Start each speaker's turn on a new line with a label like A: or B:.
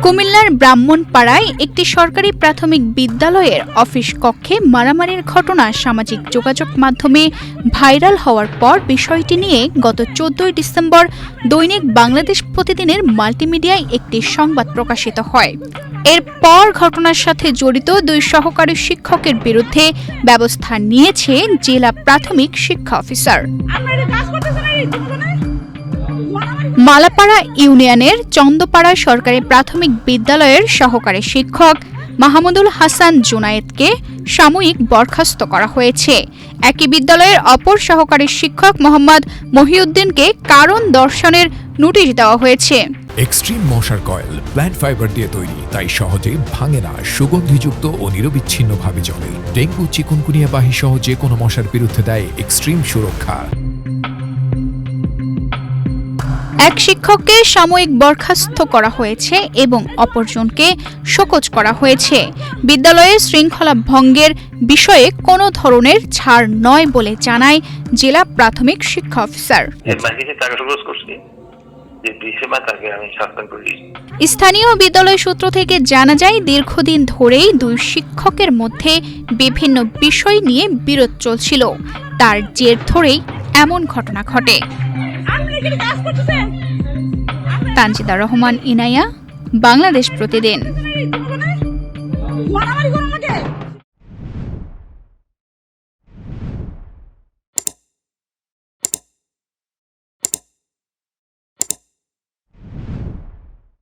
A: কুমিল্লার ব্রাহ্মণপাড়ায় একটি সরকারি প্রাথমিক বিদ্যালয়ের অফিস কক্ষে মারামারির ঘটনা সামাজিক যোগাযোগ মাধ্যমে ভাইরাল হওয়ার পর বিষয়টি নিয়ে গত ১৪ ডিসেম্বর দৈনিক বাংলাদেশ প্রতিদিনের মাল্টিমিডিয়ায় একটি সংবাদ প্রকাশিত হয়। এরপর ঘটনার সাথে জড়িত ২ সহকারী শিক্ষকের বিরুদ্ধে ব্যবস্থা নিয়েছে জেলা প্রাথমিক শিক্ষা অফিসার। মালাপাড়া ইউনিয়নের চন্দপাড়া সরকারি প্রাথমিক বিদ্যালয়ের সহকারী শিক্ষক মাহমুদুল হাসান জুনায়েদকে সাময়িক বরখাস্ত করা হয়েছে। একই বিদ্যালয়ের অপর সহকারী শিক্ষক মোহাম্মদ মহিউদ্দিনকে কারণ দর্শানোর নোটিশ দেওয়া হয়েছে।
B: এক্সট্রিম মশার কয়েল প্ল্যান্ট ফাইবার দিয়ে তৈরি, তাই সহজে ভাঙে না, সুগন্ধিযুক্ত ও নিরবিচ্ছিন্নভাবে জ্বলে। ডেঙ্গু, চিকুনগুনিয়া বাহি সহ যে কোনো মশার বিরুদ্ধে দেয় এক্সট্রিম সুরক্ষা।
A: এক শিক্ষককে সাময়িক বরখাস্ত করা হয়েছে এবং অপরজনকে শোকজ করা হয়েছে। বিদ্যালয়ের শৃঙ্খলা ভঙ্গের বিষয়ে কোনো ধরনের ছাড় নয় বলে জানায় জেলা প্রাথমিক শিক্ষা অফিসার। স্থানীয় বিদ্যালয় সূত্র থেকে জানা যায়, দীর্ঘদিন ধরেই ২ শিক্ষকের মধ্যে বিভিন্ন বিষয় নিয়ে বিরোধ চলছিল। তার জের ধরেই এমন ঘটনা ঘটে। তানজিদা রহমান ইনায়া, বাংলাদেশ প্রতিদিন।